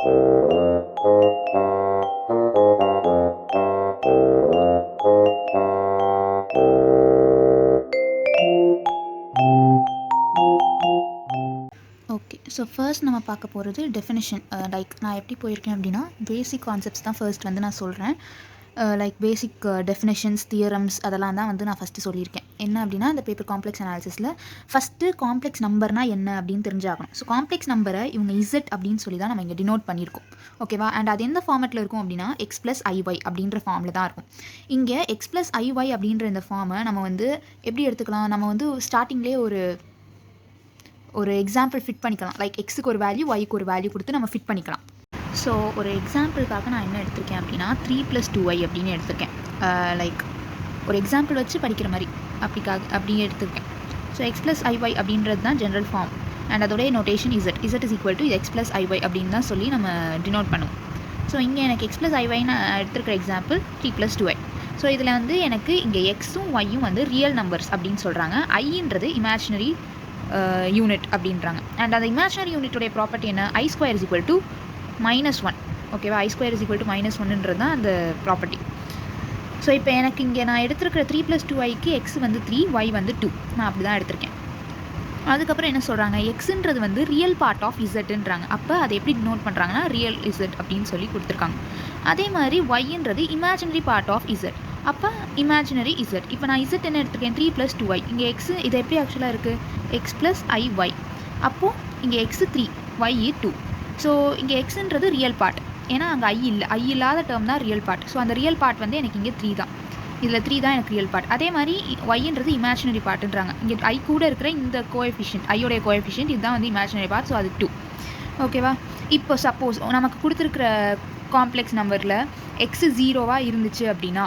Okay, so first நம்ம பார்க்க போகிறது டெஃபினிஷன். லைக் நான் எப்படி போயிருக்கேன் அப்படின்னா, பேசிக் கான்செப்ட்ஸ் தான் ஃபர்ஸ்ட் வந்து நான் சொல்கிறேன். லைக் பேசிக் டெஃபினேஷன்ஸ், தியரம்ஸ் அதெல்லாம் தான் வந்து நான் ஃபஸ்ட்டு சொல்லியிருக்கேன். என்ன அப்படின்னா, இந்த பேப்பர் காம்ப்ளெக்ஸ் அனாலிசிஸில் ஃபஸ்ட்டு காம்ப்ளெக்ஸ் நம்பர்னால் என்ன அப்படின்னு தெரிஞ்சாகணும். ஸோ காம்ப்ளெக்ஸ் நம்பரை இவங்க இசட் அப்படின்னு சொல்லி தான் நம்ம இங்கே டினோட் பண்ணியிருக்கோம். ஓகேவா? அண்ட் அது எந்த ஃபார்மெட்டில் இருக்கும் அப்படின்னா, எக்ஸ் ப்ளஸ் ஐஒய் அப்படின்ற ஃபார்மில் தான் இருக்கும். இங்கே எக்ஸ் ப்ளஸ் ஐஒய் அப்படின்ற இந்த ஃபார்மை நம்ம வந்து எப்படி எடுத்துக்கலாம்? நம்ம வந்து ஸ்டார்டிங்லேயே ஒரு எக்ஸாம்பிள் ஃபிட் பண்ணிக்கலாம். லைக் எக்ஸுக்கு ஒரு வேல்யூ, ஒய்க்கு ஒரு வேல்யூ கொடுத்து நம்ம ஃபிட் பண்ணிக்கலாம். ஸோ ஒரு எக்ஸாம்பிளுக்காக நான் என்ன எடுத்திருக்கேன் அப்படின்னா 3 + 2y அப்படின்னு எடுத்திருக்கேன். லைக் ஒரு எக்ஸாம்பிள் வச்சு படிக்கிற மாதிரி அப்படி எடுத்திருக்கேன். ஸோ எக்ஸ் ப்ளஸ் ஐஒய் அப்படின்றது தான் ஜென்ரல் ஃபார்ம். அண்ட் அதோடைய notation Z is equal to X plus ஐஒய் அப்படின்னு தான் சொல்லி நம்ம டினோட் பண்ணுவோம். ஸோ இங்கே எனக்கு எக்ஸ் ப்ளஸ் ஐஒய் நான் எடுத்திருக்கிற எக்ஸாம்பிள் 3 + 2y. ஸோ இதில் வந்து எனக்கு இங்கே எக்ஸும் ஒய்யும் வந்து ரியல் நம்பர்ஸ் அப்படின்னு சொல்கிறாங்க. ஐன்றது இமேஜினரி யூனிட் அப்படின்றாங்க. அண்ட் அந்த இமேஜினரி யூனிட்டுடைய ப்ராப்பர்ட்டி என்ன? I² = -1. ஓகேவா? I² = -1ன்றது தான் அந்த ப்ராப்பர்ட்டி. ஸோ இப்போ எனக்கு இங்கே நான் எடுத்துருக்கிற 3 + 2yக்கு எக்ஸ் வந்து 3, ஒய் வந்து 2. நான் அப்படி தான் எடுத்திருக்கேன். அதுக்கப்புறம் என்ன சொல்கிறாங்க? எக்ஸுன்றது வந்து ரியல் பார்ட் ஆஃப் இசட்ன்றாங்க. அப்போ அதை எப்படி நோட் பண்ணுறாங்கன்னா ரியல் இசட் அப்படின்னு சொல்லி கொடுத்துருக்காங்க. அதே மாதிரி ஒய்ன்றது இமேஜினரி பார்ட் ஆஃப் இசட். அப்போ இமேஜினரி இசட். இப்போ நான் இசட் என்ன எடுத்திருக்கேன்? 3 + 2y. இங்கே எக்ஸு இது எப்படி ஆக்சுவலாக இருக்குது? X plus ஐஒய். அப்போது இங்கே எக்ஸு 3, ஒய் 2. ஸோ இங்கே எக்ஸுன்றது ரியல் பார்ட். ஏன்னா அங்கே ஐ இல்லாத டேர்ம் தான் ரியல் பார்ட். ஸோ அந்த ரியல் பார்ட் வந்து எனக்கு இங்கே 3 தான். இதில் 3 தான் எனக்கு ரியல் பார்ட். அதே மாதிரி ஒய்ன்றது இமேஜினரி பார்ட்டுன்றாங்க. இங்கே ஐ கூட இருக்கிற இந்த கோஎஃபிஷியன்ட், ஐயோடைய கோஎஃபிஷியன்ட் இதுதான் வந்து இமேஜினரி பார்ட். ஸோ அது 2. ஓகேவா? இப்போ சப்போஸ் நமக்கு கொடுத்துருக்குற காம்ப்ளெக்ஸ் நம்பரில் எக்ஸு 0வாக இருந்துச்சு அப்படின்னா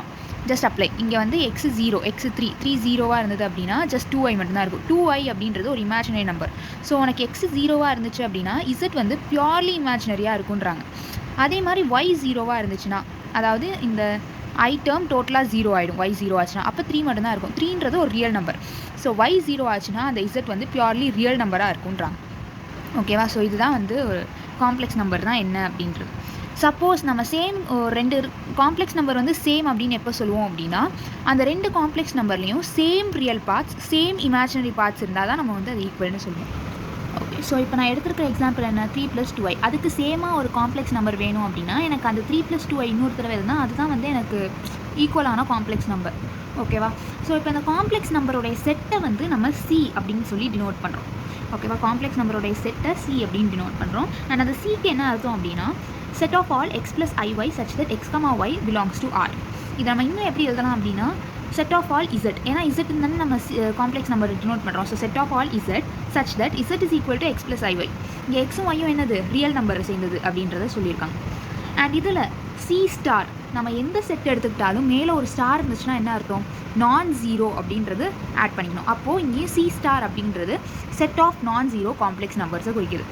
ஜஸ்ட் அப்ளை. இங்கே வந்து எக்ஸு 0, எக்ஸு 3 0வாக இருந்தது அப்படின்னா ஜஸ்ட் 2y மட்டும்தான் இருக்கும். 2y அப்படின்றது ஒரு இமேஜினரி நம்பர். ஸோ உனக்கு எக்ஸு 0வாக இருந்துச்சு அப்படின்னா இசட் வந்து பியூர்லி இமேஜினரியாக இருக்குன்றாங்க. அதே மாதிரி ஒய் 0வாக இருந்துச்சுன்னா, அதாவது இந்த ஐ டேர்ம் டோட்டலாக 0 ஆகிடும். ஒய் 0 ஆச்சுன்னா அப்போ 3 மட்டும்தான் இருக்கும். 3ன்றது ஒரு ரியல் நம்பர். ஸோ ஒய் 0 ஆச்சுன்னா அந்த இசட் வந்து பியூர்லி ரியல் நம்பராக இருக்குன்றாங்க. ஓகேவா? ஸோ இதுதான் வந்து ஒரு காம்ப்ளெக்ஸ் நம்பர் தான் என்ன அப்படின்றது. சப்போஸ் நம்ம சேம் 2 காம்ப்ளெக்ஸ் நம்பர் வந்து சேம் அப்படின்னு எப்போ சொல்லுவோம் அப்படின்னா, அந்த 2 காம்ப்ளெக்ஸ் நம்பர்லேயும் same real parts, same imaginary parts இருந்தால் தான் நம்ம வந்து அது ஈக்குவல்னு சொல்லுவோம். ஓகே, ஸோ இப்போ நான் எடுத்துருக்கிற எக்ஸாம்பிள் என்ன? 3 + 2y. அதுக்கு சேமாக ஒரு காம்ப்ளெக்ஸ் நம்பர் வேணும் அப்படின்னா எனக்கு அந்த 3 + 2y இன்னொரு தடவை இருந்தால் அதுதான் வந்து எனக்கு ஈக்குவலான காம்ப்ளெக்ஸ் நம்பர். ஓகேவா? ஸோ இப்போ இந்த காம்ப்ளெக்ஸ் நம்பருடைய செட்டை வந்து நம்ம சி அப்படின்னு சொல்லி டினோட் பண்ணுறோம். ஓகேவா? காம்ப்ளெக்ஸ் நம்பருடைய செட்டை சி அப்படின்னு டினோட் பண்ணுறோம். அண்ட் அந்த சிக்கு என்ன அர்த்தம் அப்படின்னா set of all x plus iy such that x, y belongs to R. இதை நம்ம இன்னும் எப்படி எழுதலாம் அப்படின்னா set of all z. ஏன்னா z தானே நம்ம காம்ப்ளெக்ஸ் நம்பர் டினோட் பண்ணுறோம். So set of all z such that z is equal to x plus iy. இங்கே எக்ஸும் ஒய்யும் என்னது? ரியல் நம்பரை சேர்ந்தது அப்படின்றத சொல்லியிருக்காங்க. அண்ட் இதில் C* நம்ம எந்த செட் எடுத்துக்கிட்டாலும் மேலே ஒரு ஸ்டார் இருந்துச்சுன்னா என்ன அர்த்தம்? நான்-ஜீரோ அப்படின்றது ஆட் பண்ணிக்கணும். அப்போது இங்கே C* அப்படின்றது செட் ஆஃப் நான்-ஜீரோ காம்ப்ளெக்ஸ் நம்பர்ஸை குறிக்குது.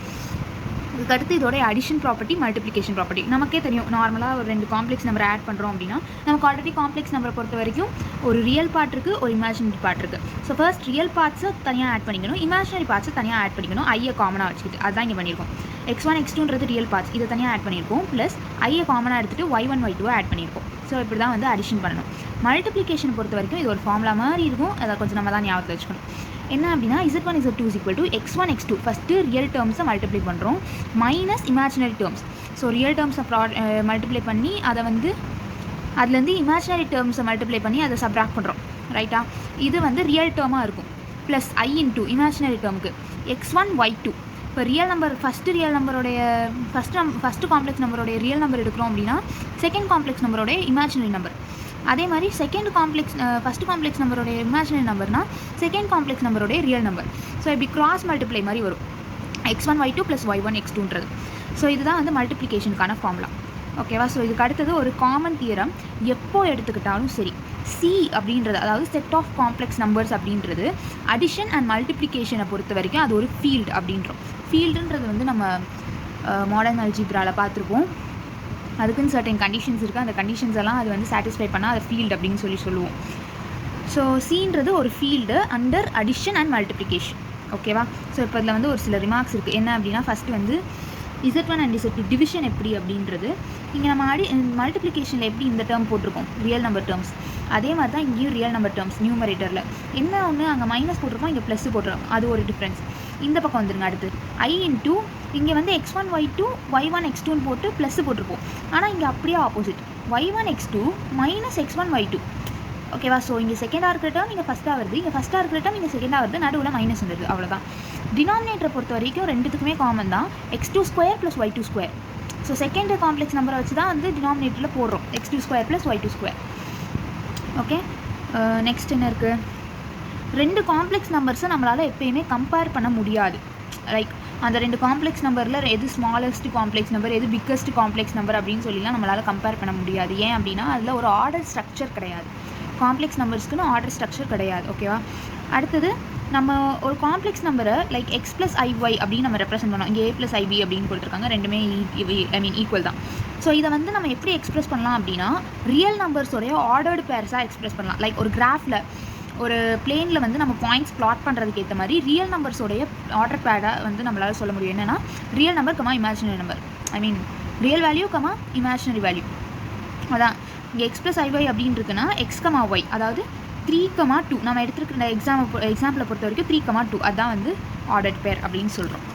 இதுக்கடுத்து இதோட அடிஷன் ப்ராப்பர்ட்டி, மல்டிப்ளிகேஷன் ப்ராப்பர்ட்டி. நமக்கே தெரியும், நார்மலாக ஒரு 2 காம்ப்ளெக்ஸ் நம்பரை ஆட் பண்ணுறோம் அப்படின்னா நமக்கு ஆல்ரெடி காம்ப்ளெக்ஸ் நம்பரை பொறுத்த வரைக்கும் ஒரு ரியல் பார்ட் இருக்குது, ஒரு இமேஜினரி பார்ட் இருக்குது. ஸோ ஃபர்ஸ்ட் ரியல் பார்ட்ஸை தனியாக ஆட் பண்ணிக்கணும், இமேஜினரி பார்ட்ஸை தனியாக ஆட் பண்ணிக்கணும். ஐயை காமனாக வச்சுக்கிட்டு அதுதான் இங்கே பண்ணியிருக்கோம். x1 x2ன்றது ரியல் பார்ட்ஸ், இதை தனியாக ஆட் பண்ணியிருக்கோம். ப்ளஸ் ஐயை காமனாக எடுத்துகிட்டு y1 y2 ஆட் பண்ணியிருக்கோம். ஸோ இப்படி தான் வந்து அடிஷன் பண்ணணும். மல்டிப்ளிகேஷன் பொறுத்த வரைக்கும் இது ஒரு ஃபார்முலா மாதிரி இருக்கும். அதை கொஞ்சம் நம்ம தான் ஞாபகத்தில் வச்சுக்கணும். என்ன அப்படின்னா z1 z2 = x1 x2. First real டேர்ம்ஸை மல்டிப்ளை பண்ணுறோம் minus imaginary terms. So real டேர்ம்ஸை மல்டிப்ளை பண்ணி அதை வந்து அதுலேருந்து இமேஜினரி டேர்ம்ஸை மல்டிப்ளை பண்ணி அதை சப்ராக்ட் பண்ணுறோம். ரைட்டா? இது வந்து ரியல் டேர்மாக இருக்கும். ப்ளஸ் i × இமேஜினரி டேர்முக்கு x1 y2. இப்போ ரியல் நம்பர் ஃபஸ்ட்டு ரியல் நம்பருடைய ஃபஸ்ட்டு காம்ப்ளெக்ஸ் நம்பருடைய ரியல் நம்பர் எடுக்கிறோம் அப்படின்னா செகண்ட் காம்ப்ளெக்ஸ் நம்பருடைய இமேஜினரி நம்பர். அதே மாதிரி ஃபஸ்ட்டு காம்ப்ளெக்ஸ் நம்பருடைய இமேஜினரி நம்பர்னால் செகண்ட் காம்ப்ளெக்ஸ் நம்பருடைய ரியல் நம்பர். ஸோ இப்படி கிராஸ் மல்டிப்ளை மாதிரி வரும் x1 y2 + y1 x2ன்றது. ஸோ இதுதான் வந்து மல்டிப்ளிகேஷனுக்கான ஃபார்முலா. ஓகேவா? ஸோ இதுக்கு அடுத்தது ஒரு காமன் தியரம். எப்போ எடுத்துக்கிட்டாலும் சரி சி அப்படின்றது, அதாவது செட் ஆஃப் காம்ப்ளெக்ஸ் நம்பர்ஸ் அப்படின்றது அடிஷன் அண்ட் மல்டிப்ளிகேஷனை பொறுத்த வரைக்கும் அது ஒரு ஃபீல்டு அப்படின்றோம். ஃபீல்டுன்றது வந்து நம்ம மாடர்ன் அல்ஜிப்ராவில் பார்த்துருப்போம். அதுக்குன்னு சர்டன் கண்டிஷன்ஸ் இருக்குது. அந்த கண்டிஷன்ஸ் எல்லாம் அது வந்து சாட்டிஸ்ஃபை பண்ணால் அது ஃபீல்டு அப்படின்னு சொல்லுவோம். ஸோ சின்றது ஒரு field under addition and multiplication. ஓகேவா? ஸோ இப்போ இதில் வந்து ஒரு சில ரிமார்க்ஸ் இருக்குது. என்ன அப்படின்னா ஃபஸ்ட்டு வந்து Z1 அண்ட் Z2 டிவிஷன் எப்படி அப்படின்றது இங்கே நம்ம மல்டிப்ளிகேஷனில் எப்படி இந்த டேர்ம் போட்டிருக்கோம் ரியல் நம்பர் டேர்ம்ஸ், அதே மாதிரி தான் இங்கேயும் ரியல் நம்பர் டேர்ம்ஸ் நியூமரேட்டரில் என்ன ஒன்று அங்கே மைனஸ் போட்டிருக்கோம், இங்கே ப்ளஸ் போட்டிருக்கோம், அது ஒரு டிஃப்ரென்ஸ். இந்த பக்கம் வந்துருங்க. அடுத்து I இன்ட்டு இங்கே வந்து x1 y2 y1 x2ன்னு போட்டு ப்ளஸ் போட்டிருப்போம். ஆனால் இங்கே அப்படியே opposite y1 x2 minus x1 y2. ஓகேவா? ஸோ இங்கே செகண்டாக இருக்கிற டேர்ம் இங்கே ஃபஸ்ட்டாக வருது, இங்கே ஃபஸ்ட்டாக இருக்கிற டேர்ம் இங்கே செகண்டாக வருது, நடுவில் மைனஸ் வந்துடுது, அவ்வளோதான். டினாமினேட்டரை பொறுத்த வரைக்கும் ரெண்டுத்துக்குமே காமன் தான், x2 square plus y2 square. So second complex நம்பரை வச்சு தான் வந்து டினாமினேட்டரில் போடுறோம், x2 square plus y2 square. Okay, next என்ன இருக்குது? ரெண்டு காம்ப்ளெக்ஸ் நம்பர்ஸை நம்மளால் எப்பயுமே கம்பேர் பண்ண முடியாது. லைக் அந்த ரெண்டு காம்ப்ளெக்ஸ் நம்பரில் எது ஸ்மாலஸ்ட் காம்ப்ளெக்ஸ் நம்பர், எது பிக்கஸ்ட் காம்ப்ளெக்ஸ் நம்பர் அப்படின்னு சொல்லிலாம் நம்மளால் கம்பேர் பண்ண முடியாது. ஏன் அப்படின்னா அதில் ஒரு ஆர்டர் ஸ்ட்ரக்சர் கிடையாது. காம்ப்ளெக்ஸ் நம்பர்ஸ்க்குன்னு ஆர்டர் ஸ்ட்ரக்சர் கிடையாது. ஓகேவா? அடுத்தது நம்ம ஒரு காம்ப்ளெக்ஸ் நம்பரை லைக் எக்ஸ் ப்ளஸ் ஐஒய் அப்படின்னு நம்ம ரெப்ரசென்ட் பண்ணோம். இங்கே a ப்ளஸ் ஐபி அப்படின்னு கொடுத்துருக்காங்க, ரெண்டுமே ஈக்குவல் தான். ஸோ இதை வந்து நம்ம எப்படி எக்ஸ்பிரஸ் பண்ணலாம் அப்படின்னா ரியல் நம்பர்ஸோடைய ஆர்டர்டு பேர்ஸாக எக்ஸ்பிரஸ் பண்ணலாம். லைக் ஒரு கிராஃபில் ஒரு பிளேனில் வந்து நம்ம பாயிண்ட்ஸ் ப்ளாட் பண்ணுறதுக்கு ஏற்ற மாதிரி ரியல் நம்பர்ஸோடைய ஆர்டர் பேடாக வந்து நம்மளால் சொல்ல முடியும். என்னென்னா real number comma imaginary number, real value comma imaginary value. அதான் இங்கே எக்ஸ் ப்ளஸ் ஐஒய் அப்படின்னு இருக்குன்னா எக்ஸ் கமா ஒய், அதாவது 3,2 நம்ம எடுத்துருக்கிற எக்ஸாம்பிளை பொறுத்த வரைக்கும் 3,2 அதுதான் வந்து ஆர்டர்ட் பேர் அப்படின்னு சொல்கிறோம்.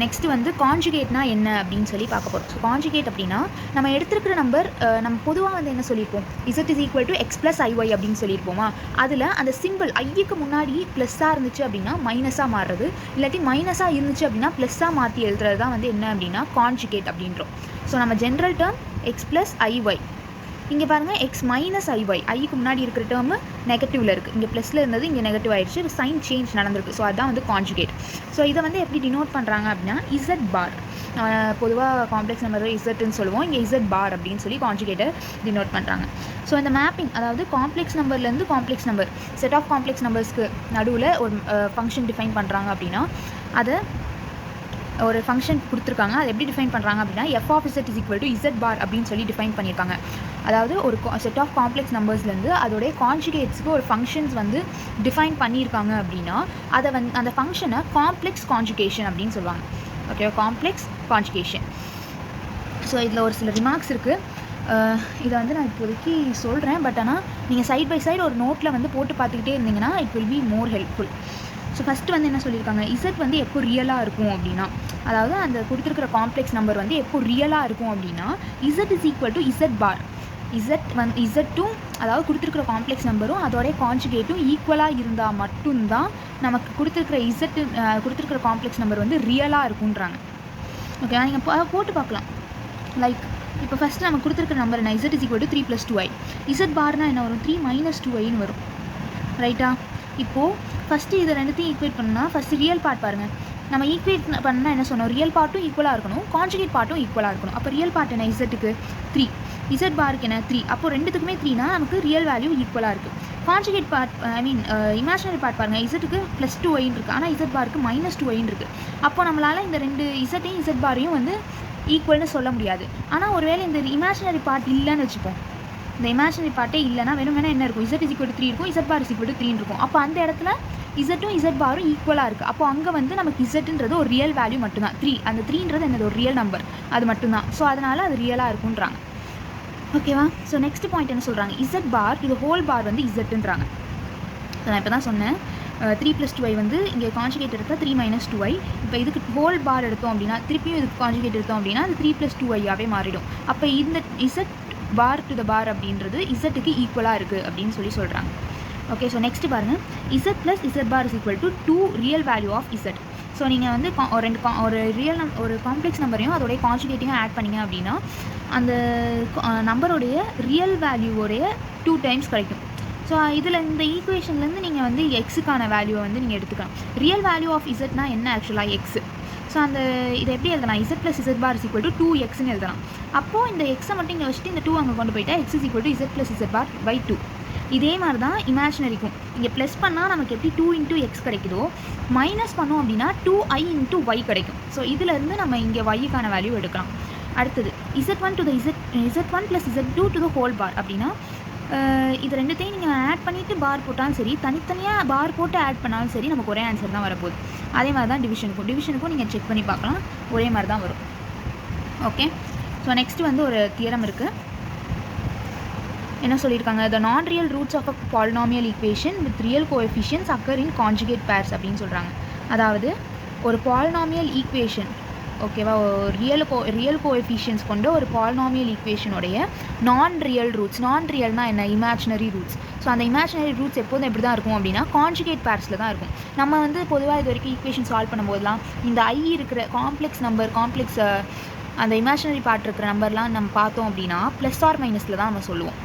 நெக்ஸ்ட் வந்து கான்ஜுகேட்னா என்ன அப்படின்னு சொல்லி பார்க்க போகிறோம். ஸோ கான்ஜுகேட் அப்படின்னா நம்ம எடுத்துருக்கிற நம்பர் நம்ம பொதுவாக வந்து என்ன சொல்லியிருப்போம், z is equal to X plus ஐஒய் அப்படின்னு சொல்லியிருப்போமா. அதில் அந்த சிம்பிள் ஐக்கு முன்னாடி ப்ளஸ்ஸாக இருந்துச்சு அப்படின்னா மைனஸாக மாறுறது, இல்லாட்டி மைனஸாக இருந்துச்சு அப்படின்னா ப்ளஸ்ஸாக மாற்றி எழுதுறது தான் வந்து என்ன அப்படின்னா கான்ஜுகேட் அப்படின்றோம். ஸோ நம்ம ஜென்ரல் டேர்ம் எக்ஸ் ப்ளஸ் ஐஒய், இங்கே பாருங்கள் எக்ஸ் மைனஸ் ஐஒய், ஐக்கு முன்னாடி இருக்கிற டேர்மு நெகட்டிவில் இருக்குது, இங்கே ப்ளஸில் இருந்தது இங்கே நெகட்டிவ் ஆகிடுச்சு, சைன் சேஞ்ச் நடந்திருக்கு. ஸோ அதுதான் வந்து கான்ஜுகேட். ஸோ இதை வந்து எப்படி டினோட் பண்ணுறாங்க அப்படின்னா இசட் பார். பொதுவாக காம்ப்ளெக்ஸ் நம்பர் இசட்னு சொல்லுவோம், இங்கே இசட் பார் அப்படின்னு சொல்லி கான்ஜுகேட்டை டினோட் பண்ணுறாங்க. ஸோ இந்த மேப்பிங், அதாவது காம்ப்ளெக்ஸ் நம்பர்லேருந்து complex number, set of complex நம்பர்ஸ்க்கு நடுவில் ஒரு ஃபங்க்ஷன் டிஃபைன் பண்ணுறாங்க அப்படின்னா அதை ஒரு ஃபங்க்ஷன் கொடுத்துருக்காங்க. அது எப்படி டிஃபைன் பண்ணுறாங்க அப்படின்னா F of Z is equal to Z bar அப்படின்னு சொல்லி டிஃபைன் பண்ணியிருக்காங்க. அதாவது ஒரு செட் ஆஃப் காம்ப்ளெக்ஸ் நம்பர்ஸ்லேருந்து அதோடைய கான்ஜுகேட்ஸுக்கு ஒரு ஃபங்க்ஷன்ஸ் வந்து டிஃபைன் பண்ணியிருக்காங்க அப்படின்னா அதை வந்து அந்த ஃபங்க்ஷனை காம்ப்ளெக்ஸ் கான்ஜுகேஷன் அப்படின்னு சொல்லுவாங்க. Okay, complex conjugation. ஸோ இதில் ஒரு சில ரிமார்க்ஸ் இருக்குது, இதை வந்து நான் இப்போதைக்கு சொல்கிறேன். பட் ஆனால் நீங்கள் சைட் பை சைடு ஒரு நோட்டில் வந்து போட்டு பார்த்துக்கிட்டே இருந்தீங்கன்னா it will be more helpful. So first வந்து என்ன சொல்லியிருக்காங்க, இசட் வந்து எப்போ ரியலாக இருக்கும் அப்படின்னா, அதாவது அந்த கொடுத்துருக்கிற காம்ப்ளெக்ஸ் நம்பர் வந்து எப்போ ரியலாக இருக்கும் அப்படின்னா Z is equal to Z bar. இசட்டும் அதாவது கொடுத்துருக்கிற காம்ப்ளெக்ஸ் நம்பரும் அதோடைய கான்ஜுகேட்டும் ஈக்குவலாக இருந்தால் மட்டும்தான் நமக்கு கொடுத்துருக்கிற காம்ப்ளெக்ஸ் நம்பர் வந்து ரியலாக இருக்குன்றாங்க. ஓகே, நீங்கள் போட்டு பார்க்கலாம். லைக் இப்போ ஃபஸ்ட்டு நம்ம கொடுத்துருக்கிற நம்பர் என்ன, Z is equal to 3 + 2i. Z பார்னா என்ன வரும், 3 - 2iன்னு வரும். ரைட்டா? இப்போது ஃபஸ்ட்டு இதை ரெண்டுத்தையும் ஈக்குவேட் பண்ணால் ஃபஸ்ட்டு ரியல் பார்ட் பாருங்கள். நம்ம ஈக்குவேட் பண்ணால் என்ன சொன்னோம், ரியல் பார்ட்டும் ஈக்குவலாக இருக்கணும், கான்ஜுகேட் பார்ட்டும் ஈக்குவலாக இருக்கணும். அப்போ ரியல் பார்ட் என்ன, இசட்டுக்கு 3, இசட் பாருக்கு என்ன 3. அப்போது ரெண்டுத்துக்குமே 3னா நமக்கு ரியல் வேல்யூ ஈக்குவலாக இருக்குது. கான்ஜுகேட் பார்ட் இமேஜினரி பார்ட் பாருங்கள், இசட்டுக்கு +2iன்னு இருக்குது, ஆனால் இசட் பாருக்கு -2iன்னு இருக்குது. அப்போ நம்மளால் இந்த ரெண்டு இசட்டையும் இசட் பாரையும் வந்து ஈக்குவல்னு சொல்ல முடியாது. ஆனால் ஒருவேளை இந்த இமேஜினரி பார்ட் இல்லைன்னு வச்சுப்போம், இந்த இமேஜினரி பார்ட்டே இல்லைனா வேணும் என்ன இருக்கும், இசட் இஸ் ஈக்குவல் டு 3 இருக்கும், Z bar is equal to 3 இருக்கும். அப்போ அந்த இடத்துல இசட்டும் இசட் பாரும் ஈக்குவலாக இருக்குது. அப்போ அங்கே வந்து நமக்கு இசட்டுன்றது ஒரு ரியல் வேல்யூ மட்டும்தான், 3. அந்த 3ன்றது என்னது, ஒரு ரியல் நம்பர், அது மட்டும்தான். ஸோ அதனால் அது ரியலாக இருக்குன்றாங்க. ஓகேவா? ஸோ நெக்ஸ்ட் பாயிண்ட் என்ன சொல்கிறாங்க, இசட் பார் இது ஹோல் பார் வந்து இசட்டுன்றாங்க. நான் இப்போ தான் சொன்னேன் 3 + 2i வந்து இங்கே கான்ஜுகேட் எடுத்தால் 3 - 2i. இப்போ இதுக்கு ஹோல் பார் எடுத்தோம் அப்படின்னா திருப்பியும் இதுக்கு கான்ஜுகேட் எடுத்தோம் அப்படின்னா அது 3 + 2iயாகவே மாறிடும். அப்போ இந்த இசட் பார் டு த பார் அப்படின்றது இசட்டுக்கு ஈக்குவலாக இருக்குது அப்படின்னு சொல்லி சொல்கிறாங்க. ஓகே, ஸோ நெக்ஸ்ட் பாருங்கள், Z plus Z bar is equal to 2 real value of Z. So நீங்கள் வந்து ஒரு காம்ப்ளெக்ஸ் நம்பரையும் அதோடைய கான்ஜுகேட்டையும் ஆட் பண்ணிங்க அப்படின்னா அந்த நம்பருடைய ரியல் வேல்யூவோடைய 2 டைம்ஸ் கிடைக்கும். ஸோ இதில் இந்த ஈக்குவேஷன்லேருந்து நீங்கள் வந்து எக்ஸுக்கான வேல்யூவை வந்து நீங்கள் எடுத்துக்கலாம். ரியல் வேல்யூ ஆஃப் இசட்னா என்ன, ஆக்சுவலாக எக்ஸு. ஸோ அந்த இதை எப்படி எழுதலாம், Z plus Z bar is equal to 2xன்னு எழுதலாம். அப்போது இந்த எக்ஸை மட்டும் இங்கே வச்சுட்டு இந்த 2 அங்கே கொண்டு போயிட்டா X is equal to Z plus Z bar by 2. இதே மாதிரி தான் இமேஜினரிக்கும். இங்கே ப்ளஸ் பண்ணால் நமக்கு எப்படி 2 × x கிடைக்குதோ, மைனஸ் பண்ணோம் அப்படின்னா 2i × y கிடைக்கும். ஸோ இதிலேருந்து நம்ம இங்கே yக்கான வேல்யூ எடுக்கலாம். அடுத்தது z1 + z2 + z2 to the whole பார் அப்படின்னா இது ரெண்டுத்தையும் நீங்கள் ஆட் பண்ணிவிட்டு பார் போட்டாலும் சரி, தனித்தனியாக பார் போட்டு ஆட் பண்ணாலும் சரி, நமக்கு ஒரே ஆன்சர் தான் வரப்போகுது. அதே மாதிரி தான் டிவிஷனுக்கும் நீங்கள் செக் பண்ணி பார்க்கலாம், ஒரே மாதிரி தான் வரும். ஓகே, ஸோ நெக்ஸ்ட்டு வந்து ஒரு தியரம் இருக்குது. என்ன சொல்லியிருக்காங்க, the non real roots of a polynomial equation with real coefficients occur in conjugate pairs அப்படின்னு சொல்கிறாங்க. அதாவது ஒரு பாலினாமியல் ஈக்குவேஷன், ஓகேவா, ரியல் கோஎஃபிஷியன்ஸ் கொண்ட ஒரு பாலினாமியல் ஈக்குவேஷனுடைய நான் ரியல் ரூட்ஸ், நான் ரியல்னா என்ன, இமேஜினரி ரூட்ஸ். ஸோ அந்த இமேஜினரி ரூட்ஸ் எப்போதும் எப்படி தான் இருக்கும் அப்படின்னா கான்ஜுகேட் பேர்ஸில் தான் இருக்கும். நம்ம வந்து பொதுவாக இது வரைக்கும் ஈக்குவேஷன் சால்வ் பண்ணும்போதெல்லாம் இந்த இருக்கிற காம்ப்ளெக்ஸ் அந்த இமேஜினரி பார்ட் இருக்கிற நம்பர்லாம் நம்ம பார்த்தோம் அப்படின்னா ப்ளஸ் ஆர் மைனஸில் தான் நம்ம சொல்லுவோம்.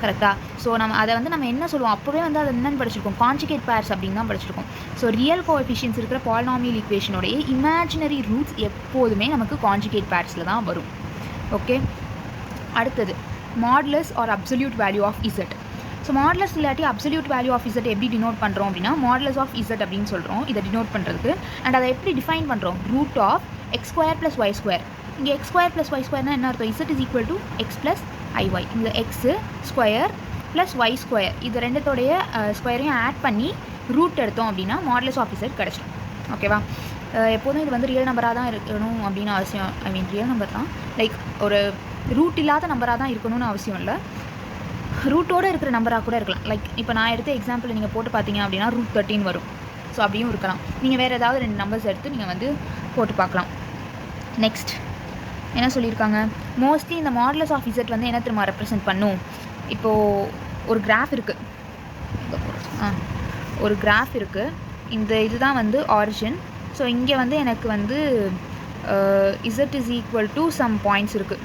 கரெக்டாக? ஸோ அதை வந்து நம்ம என்ன சொல்லுவோம், அப்போவே வந்து அதை என்னென்னு படிச்சிருக்கோம், கான்ஜுகேட் பேர்ஸ் அப்படின்னு தான் படிச்சிருக்கோம். ஸோ ரியல் கோஎஃபிஷியன்ஸ் இருக்கிற பாலினாமியல் ஈக்குவேஷனுடைய இமேஜினரி ரூட்ஸ் எப்போதுமே நமக்கு கான்ஜுகேட் பேர்ஸில் தான் வரும். ஓகே, அடுத்தது modulus or absolute value of Z. So modulus இல்லாட்டி அப்சல்யூட் வேல்யூ ஆஃப் இசட் எப்படி டினோட் பண்ணுறோம் அப்படின்னா மாடுலஸ் ஆஃப் இசட் அப்படின்னு சொல்கிறோம் இதை டினோட் பண்ணுறதுக்கு. அண்ட் அதை எப்படி டிஃபைன் பண்ணுறோம், root of X square plus Y square. இங்கே எக்ஸ் ஸ்கொயர் ப்ளஸ் ஒய் ஸ்கொயர்னா என்ன அர்த்தம், Z is equal to X plus I Y. இந்த X square plus Y square இது ரெண்டுத்தோடைய ஸ்கொயரையும் ஆட் பண்ணி ரூட் எடுத்தோம் அப்படின்னா மாடுலஸ் ஆஃப் இசட் கிடச்சிடும். ஓகேவா? எப்போதும் இது வந்து ரியல் நம்பராக தான் இருக்கணும் அப்படின்னு அவசியம், ரியல் நம்பர் தான், லைக் ஒரு ரூட் இல்லாத நம்பராக தான் இருக்கணும்னு அவசியம் இல்லை, ரூட்டோடு இருக்கிற நம்பராக கூட இருக்கலாம். லைக் இப்போ நான் எடுத்த எக்ஸாம்பிள் நீங்கள் போட்டு பார்த்தீங்க அப்படின்னா ரூட் 13 வரும். ஸோ அப்படியும் இருக்கலாம். நீங்கள் வேறு ஏதாவது 2 நம்பர்ஸ் எடுத்து நீங்கள் வந்து போட்டு பார்க்கலாம். நெக்ஸ்ட் என்ன சொல்லியிருக்காங்க, மோஸ்ட்லி இந்த மாடுலஸ் ஆஃப் இசட் வந்து என்ன திரும்ப ரெப்ரசென்ட் பண்ணும். இப்போது ஒரு கிராஃப் இருக்குது, இந்த இதுதான் வந்து ஆரிஜின். ஸோ இங்கே வந்து எனக்கு வந்து Z is equal to some points இருக்குது,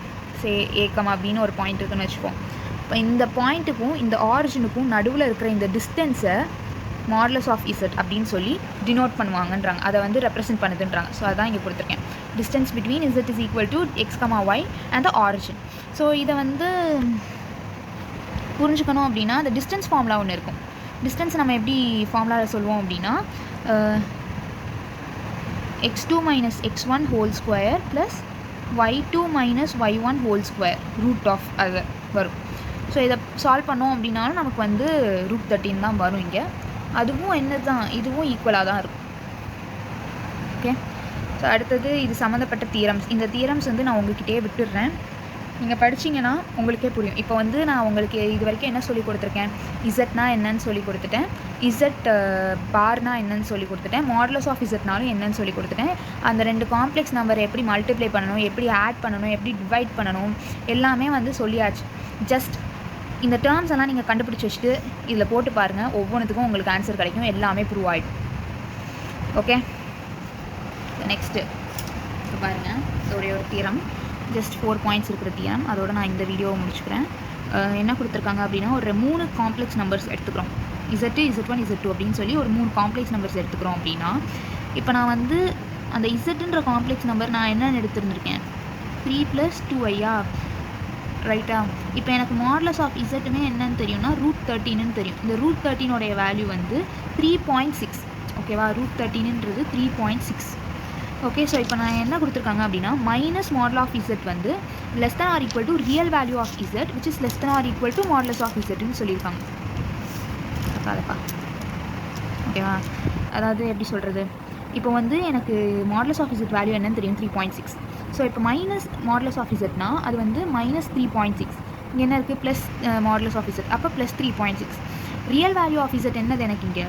ஏக்கம் அப்படின்னு ஒரு பாயிண்ட் இருக்குதுன்னு வச்சுப்போம். இப்போ இந்த பாயிண்ட்டுக்கும் இந்த ஆரிஜினுக்கும் நடுவில் இருக்கிற இந்த டிஸ்டன்ஸை மாடுலஸ் ஆஃப் இசட் அப்படின்னு சொல்லி டினோட் பண்ணுவாங்கன்றாங்க, அதை வந்து ரெப்ரசென்ட் பண்ணுதுன்றாங்க. ஸோ அதான் இங்கே கொடுத்துருக்கேன், distance between Z is equal to X comma Y and the origin. So இதை வந்து புரிஞ்சுக்கணும் அப்படின்னா இந்த டிஸ்டன்ஸ் ஃபார்முலா ஒன்று இருக்கும். டிஸ்டன்ஸ் நம்ம எப்படி ஃபார்முலாவில் சொல்லுவோம் அப்படின்னா x2 minus x1 whole square plus y2 minus y1 whole square root of அது வரும். ஸோ இதை சால்வ் பண்ணோம் அப்படின்னாலும் நமக்கு வந்து ரூட் 13 தான் வரும் இங்கே. அதுவும் என்ன தான், இதுவும் ஈக்குவலாக தான் இருக்கும். ஓகே, ஸோ அடுத்தது இது சம்மந்தப்பட்ட தியரம்ஸ். இந்த தியரம்ஸ் வந்து நான் உங்கள்கிட்டயே விட்டுடுறேன், நீங்கள் படிச்சிங்கன்னா உங்களுக்கே புரியும். இப்போ வந்து நான் உங்களுக்கு இது வரைக்கும் என்ன சொல்லி கொடுத்துருக்கேன், இசட்னா என்னன்னு சொல்லி கொடுத்துட்டேன், இசட் பார்னா என்னன்னு சொல்லி கொடுத்துட்டேன், மாடுலஸ் ஆஃப் இசட்னாலும் என்னன்னு சொல்லி கொடுத்துட்டேன். அந்த 2 காம்ப்ளெக்ஸ் நம்பரை எப்படி மல்டிப்ளை பண்ணணும், எப்படி ஆட் பண்ணணும், எப்படி டிவைட் பண்ணணும் எல்லாமே வந்து சொல்லியாச்சு. ஜஸ்ட் இந்த டேர்ம்ஸ் எல்லாம் நீங்கள் கண்டுபிடிச்சி வச்சுட்டு இதில் போட்டு பாருங்கள், ஒவ்வொன்றுத்துக்கும் உங்களுக்கு ஆன்சர் கிடைக்கும், எல்லாமே ப்ரூவ் ஆகிடும். ஓகே, நெக்ஸ்ட்டு இப்போ பாருங்கள், ஒரே ஒரு தியரம், ஜஸ்ட் 4 பாயிண்ட்ஸ் இருக்கிற தியரம், அதோட நான் இந்த வீடியோவை முடிச்சுக்கிறேன். என்ன கொடுத்துருக்காங்க அப்படின்னா ஒரு 3 காம்ப்ளெக்ஸ் நம்பர்ஸ் எடுத்துக்கிறோம், Z1 Z2 அப்படின்னு சொல்லி ஒரு 3 காம்ப்ளெக்ஸ் நம்பர்ஸ் எடுத்துக்கிறோம் அப்படின்னா, இப்போ நான் வந்து அந்த இசட்டுன்ற காம்ப்ளெக்ஸ் நம்பர் நான் என்னென்னு எடுத்துருந்துருக்கேன், 3 + 2i ரைட்டா. இப்போ எனக்கு மாடுலஸ் ஆஃப் இசட்டுமே என்னன்னு தெரியும்னா ரூட் 13ன்னு தெரியும். இந்த ரூட் 13 வேல்யூ வந்து 3.6. ஓகேவா, ரூட் 13ன்றது 3.6. ஓகே, ஸோ இப்போ நான் என்ன கொடுத்துருக்காங்க அப்படின்னா மைனஸ் மாடல் ஆஃப் இசட் வந்து less than or equal to real value of Z which is less than or equal to modulus of இசட்னு சொல்லியிருக்காங்க. அதப்பா ஓகேவா, அதாவது எப்படி சொல்கிறது, இப்போ வந்து எனக்கு மாடலஸ் ஆஃப் இசட் வேல்யூ என்னன்னு தெரியும் 3.6. ஸோ இப்போ மைனஸ் மாடலஸ் ஆஃப் இசட்னா அது வந்து மைனஸ் 3.6. இங்கே என்ன இருக்குது, ப்ளஸ் மாடலஸ் ஆஃப் இசட், அப்போ plus 3.6. Real value of Z என்னது எனக்கு இங்கே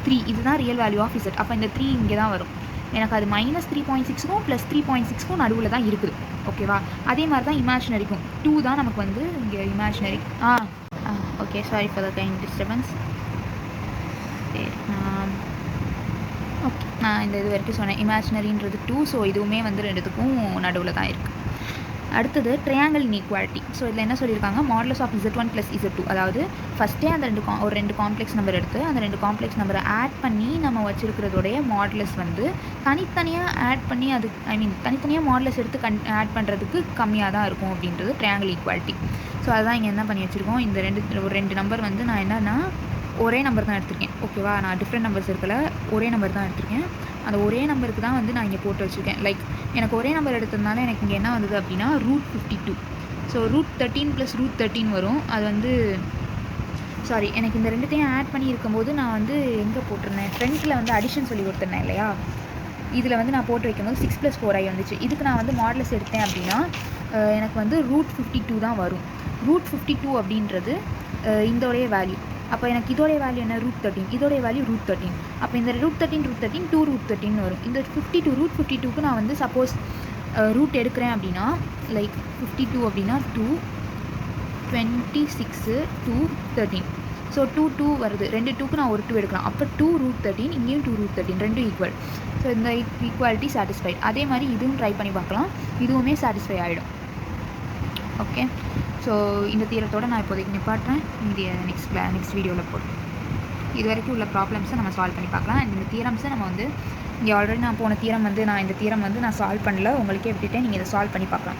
3, இதுதான் ரியல் வேல்யூ ஆஃப் இசட். அப்போ இந்த 3 இங்கே தான் வரும். எனக்கு அது மைனஸ் 3.6க்கும் ப்ளஸ் 3.6க்கும் நடுவில் தான் இருக்குது. ஓகேவா, அதே மாதிரி தான் இமேஜினரிக்கும் 2 தான் நமக்கு வந்து இங்கே imaginary. Okay, sorry for the kind disturbance. சரி, ஓகே, நான் இந்த இது வரைக்கும் சொன்னேன், இமேஜினரின்றது 2. ஸோ இதுவுமே வந்து 2த்துக்கும் நடுவில் தான் இருக்குது. அடுத்தது ட்ரையாங்கிள் இன்இக்வாலிட்டி. ஸோ இதில் என்ன சொல்லியிருக்காங்க, மாடலஸ் ஆஃப் Z1 + Z2, அதாவது ஃபஸ்ட்டே அந்த ஒரு 2 காம்ப்ளெக்ஸ் நம்பர் எடுத்து அந்த 2 காம்ப்ளெக்ஸ் நம்பரை ஆட் பண்ணி நம்ம வச்சுருக்கிறதோடைய மாடலஸ் வந்து தனித்தனியாக ஆட் பண்ணி அது தனித்தனியாக மாடலஸ் எடுத்து ஆட் பண்ணுறதுக்கு கம்மியாக தான் இருக்கும் அப்படின்றது ட்ரையாங்கிள் ஈக்குவாலிட்டி. ஸோ அதுதான் இங்கே என்ன பண்ணி வச்சுருக்கோம், இந்த ஒரு 2 நம்பர் வந்து நான் என்னென்னா ஒரே நம்பர் தான் எடுத்திருக்கேன். ஓகேவா, நான் டிஃப்ரெண்ட் நம்பர்ஸ் இருக்கல, ஒரே நம்பர் தான் எடுத்திருக்கேன். அந்த ஒரே நம்பருக்கு தான் வந்து நான் இங்கே போட்டு வச்சுருக்கேன். லைக் எனக்கு ஒரே நம்பர் எடுத்ததுனால எனக்கு இங்கே என்ன வந்தது அப்படின்னா ரூட் 52. ஸோ √13 + √13 வரும். அது வந்து சாரி, எனக்கு இந்த ரெண்டுத்தையும் ஆட் பண்ணி இருக்கும்போது நான் வந்து எங்கே போட்டிருந்தேன், ஃப்ரண்ட்டில் வந்து அடிஷன் சொல்லி கொடுத்துருந்தேன் இல்லையா, இதில் வந்து நான் போட்டு வைக்கும்போது 6 + 4i வந்துச்சு. இதுக்கு நான் வந்து மாடலஸ் எடுத்தேன் அப்படின்னா எனக்கு வந்து √52 தான் வரும். √52 அப்படின்றது இதோடைய வேல்யூ. அப்போ எனக்கு இதோடைய வேல்யூ என்ன, √13, இதோடைய வேல்யூ √13. அப்போ இந்த √13 2√13 வரும். இந்த 52 √52க்கு நான் வந்து சப்போஸ் ரூட் எடுக்கிறேன் அப்படின்னா, லைக் 52 அப்படின்னா 2, 26, 2, 13. ஸோ 2 வருது. 2 2க்கு நான் ஒரு 2 எடுக்கலாம். அப்போ 2√13, இங்கேயும் 2√13, ரெண்டும் ஈக்குவல். ஸோ இந்த ஈக்குவாலிட்டி சாட்டிஸ்ஃபைட். அதே மாதிரி இதுவும் ட்ரை பண்ணி பார்க்கலாம். இதுவுமே சாட்டிஸ்ஃபை ஆகிடும். ஓகே, ஸோ இந்த தியரத்தோடு நான் இப்போதைக்கு நிப்பாட்டுறேன். இது நெக்ஸ்ட் வீடியோவில் போடுறேன். இது வரைக்கும் உள்ள ப்ராப்ளம்ஸை நம்ம சால்வ் பண்ணி பார்க்கலாம். அண்ட் இந்த தியரம்ஸை நம்ம வந்து இங்கே ஆல்ரெடி நான் போன தியரம் வந்து இந்த தியரம் வந்து நான் சால்வ் பண்ணல, உங்களுக்கே விட்டுட்டேன். நீங்கள் இதை சால்வ் பண்ணி பார்க்கலாம்.